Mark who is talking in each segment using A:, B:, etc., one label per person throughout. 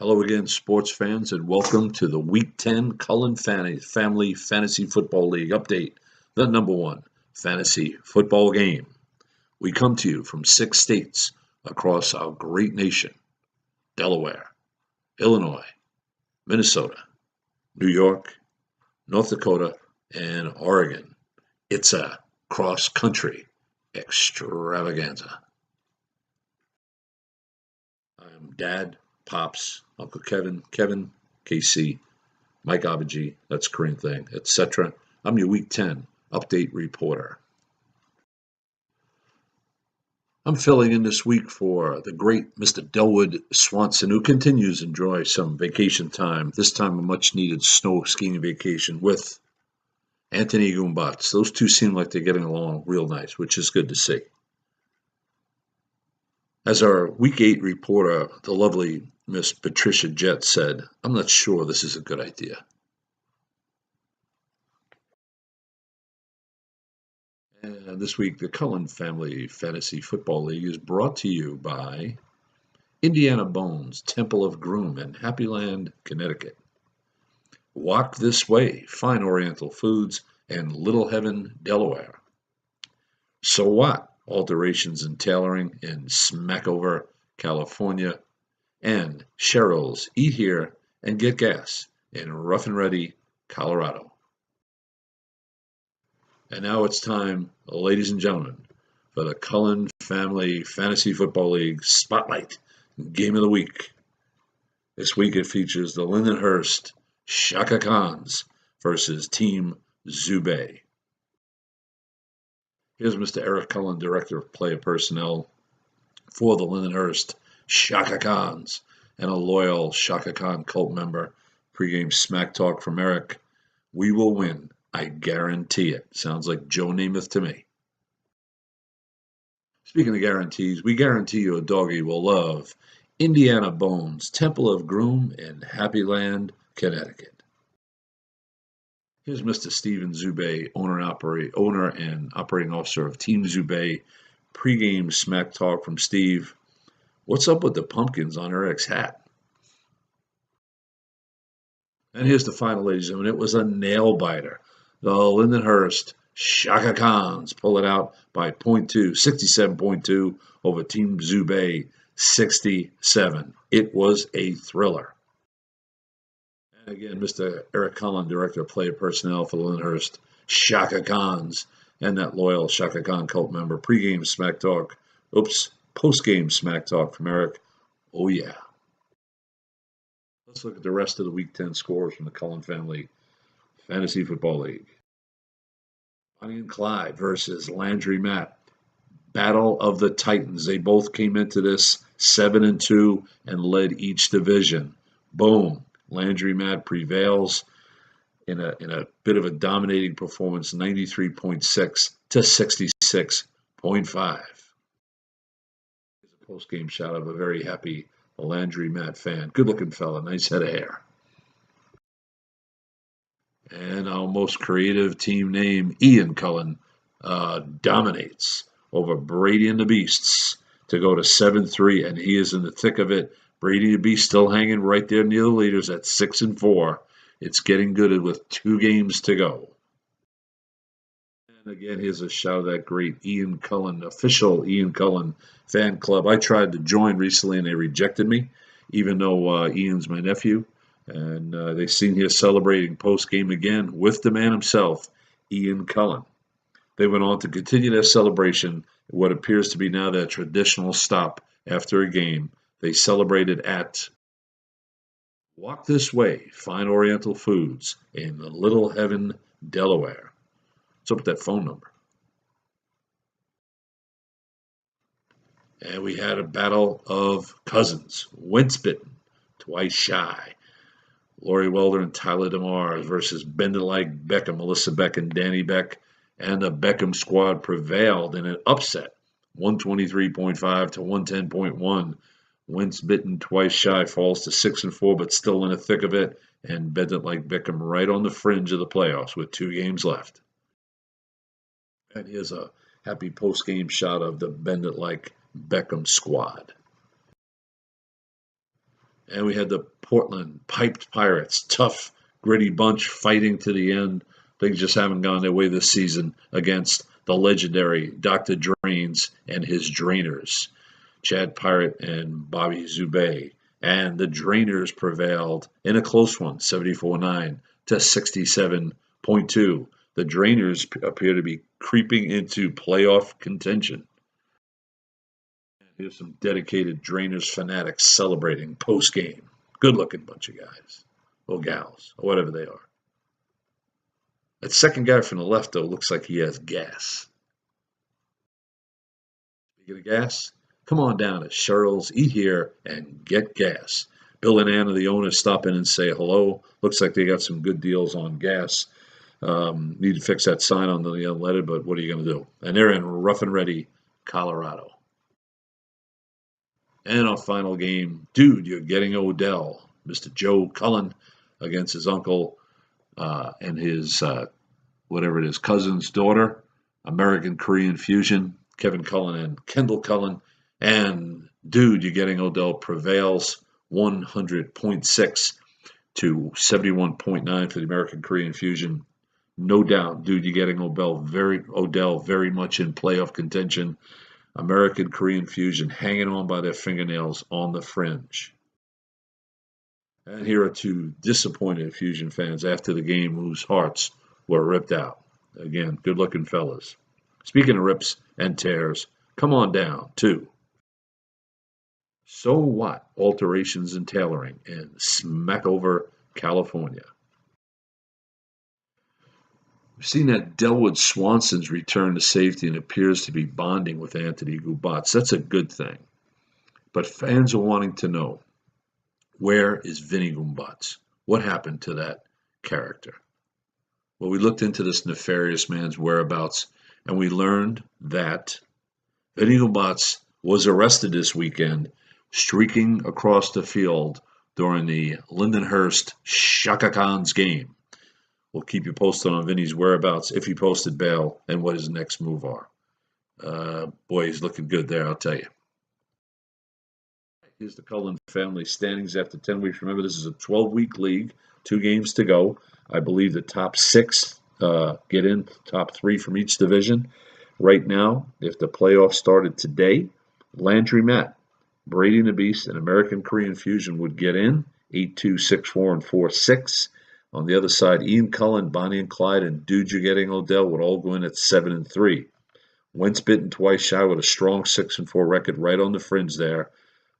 A: Hello again, sports fans, and welcome to the Week 10 Cullen Family Fantasy Football League update, the number one fantasy football game. We come to you from 6 states across our great nation: Delaware, Illinois, Minnesota, New York, North Dakota, and Oregon. It's a cross-country extravaganza. I'm Dad, Pops, Uncle Kevin, KC, Mike Abaji, that's Korean thing, etc. I'm your Week 10 update reporter. I'm filling in this week for the great Mr. Delwood Swanson, who continues to enjoy some vacation time, this time a much-needed snow skiing vacation with Anthony Goombats. Those two seem like they're getting along real nice, which is good to see. As our Week 8 reporter, the lovely Miss Patricia Jett, said, I'm not sure this is a good idea. And this week, the Cullen Family Fantasy Football League is brought to you by Indiana Bones, Temple of Groom in Happy Land, Connecticut. Walk This Way, Fine Oriental Foods, and Little Heaven, Delaware. So What? Alterations in Tailoring in Smackover, California. And Cheryl's Eat Here and Get Gas in Rough and Ready, Colorado. And now it's time, ladies and gentlemen, for the Cullen Family Fantasy Football League Spotlight Game of the Week. This week it features the Lindenhurst Shaka Khans versus Team Zubay. Here's Mr. Eric Cullen, Director of Player Personnel for the Lindenhurst Shaka Khans, and a loyal Shaka Khan cult member. Pre-game smack talk from Eric. We will win. I guarantee it. Sounds like Joe Namath to me. Speaking of guarantees, we guarantee you a doggy will love Indiana Bones, Temple of Groom in Happy Land, Connecticut. Here's Mr. Steven Zubay, owner and operating officer of Team Zubay. Pre-game smack talk from Steve. What's up with the pumpkins on Eric's hat? And here's the final, ladies and gentlemen. It was a nail-biter. The Lindenhurst Shaka Khans pull it out by 67.2 over Team Zubay 67. It was a thriller. And again, Mr. Eric Cullen, Director of Player Personnel for the Lindenhurst Shaka Khans, and that loyal Shaka Khan cult member. Pre-game smack talk. Post-game smack talk from Eric. Oh, yeah. Let's look at the rest of the Week 10 scores from the Cullen Family Fantasy Football League. Bonnie and Clyde versus Landry Matt. Battle of the Titans. They both came into this 7-2 and led each division. Boom. Landry Matt prevails in a bit of a dominating performance, 93.6 to 66.5. Post-game shot of a very happy Landry Matt fan. Good-looking fella, nice head of hair. And our most creative team name, Ian Cullen, dominates over Brady and the Beasts to go to 7-3, and he is in the thick of it. Brady and the Beast still hanging right there near the leaders at 6-4. It's getting good with 2 games to go. And again, here's a shout of that great Ian Cullen, official Ian Cullen fan club. I tried to join recently and they rejected me, even though Ian's my nephew. And they seen here celebrating post-game again with the man himself, Ian Cullen. They went on to continue their celebration at what appears to be now their traditional stop after a game. They celebrated at Walk This Way, Fine Oriental Foods in Little Heaven, Delaware. What's up with that phone number? And we had a battle of cousins. Winsbitten, twice shy. Lori Welder and Tyler DeMars versus Bendit Like Beckham, Melissa Beck and Danny Beck. And the Beckham squad prevailed in an upset, 123.5 to 110.1. Winsbitten, twice shy, falls to 6-4, but still in the thick of it. And Bendit Like Beckham right on the fringe of the playoffs with 2 games left. And here's a happy post-game shot of the Bendit Like Beckham squad. And we had the Portland Piped Pirates, tough, gritty bunch fighting to the end. Things just haven't gone their way this season against the legendary Dr. Drains and his Drainers, Chad Pirate and Bobby Zubay. And the Drainers prevailed in a close one, 74-9 to 67.2. The Drainers appear to be creeping into playoff contention. Here's some dedicated Drainers fanatics celebrating post-game. Good-looking bunch of guys, or gals, or whatever they are. That second guy from the left, though, looks like he has gas. Speaking of gas, come on down to Cheryl's, eat here, and get gas. Bill and Anna, the owners, stop in and say hello. Looks like they got some good deals on gas. Need to fix that sign on the letter, but what are you going to do? And they're in Rough and Ready, Colorado. And our final game, dude, you're getting Odell. Mr. Joe Cullen against his uncle and his, whatever it is, cousin's daughter, American Korean Fusion, Kevin Cullen and Kendall Cullen. And dude, you're getting Odell prevails 100.6 to 71.9 for the American Korean Fusion. No doubt, dude, you're getting Odell very much in playoff contention. American Korean Fusion hanging on by their fingernails on the fringe. And here are two disappointed Fusion fans after the game whose hearts were ripped out. Again, good-looking fellas. Speaking of rips and tears, come on down to So What? Alterations and Tailoring in Smackover, California. We've seen that Delwood Swanson's return to safety and appears to be bonding with Anthony Gubats. That's a good thing. But fans are wanting to know, where is Vinny Gubats? What happened to that character? Well, we looked into this nefarious man's whereabouts, and we learned that Vinny Gubats was arrested this weekend, streaking across the field during the Lindenhurst Shaka Khan's game. We'll keep you posted on Vinny's whereabouts, if he posted bail, and what his next move are. Boy, he's looking good there, I'll tell you. Here's the Cullen family standings after 10 weeks. Remember, this is a 12-week league, 2 games to go. I believe the top 6 get in, top 3 from each division. Right now, if the playoffs started today, Landry Matt, Brady and the Beast, and American Korean Fusion would get in, 8-2, 6-4, and 4-6. On the other side, Ian Cullen, Bonnie and Clyde, and Dude You're Getting Odell would all go in at 7-3. Wentz bitten twice shy with a strong 6-4 record right on the fringe there,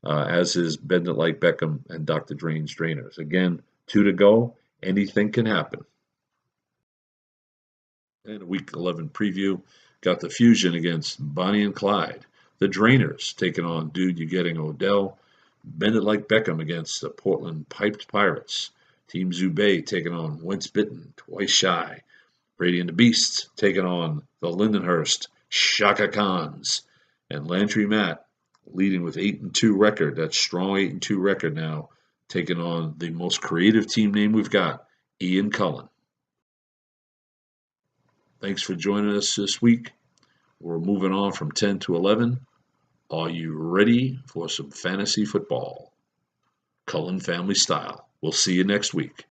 A: as is Bend It Like Beckham and Dr. Drain's Drainers. Again, 2 to go. Anything can happen. And a Week 11 preview. Got the Fusion against Bonnie and Clyde. The Drainers taking on Dude You're Getting Odell. Bend It Like Beckham against the Portland Piped Pirates. Team Zubay taking on Wentz Bitten, twice shy. Brady and the Beasts taking on the Lindenhurst Shaka Khans. And Landry Matt leading with 8-2 record. That strong 8-2 record now, taking on the most creative team name we've got, Ian Cullen. Thanks for joining us this week. We're moving on from 10 to 11. Are you ready for some fantasy football? Cullen family style. We'll see you next week.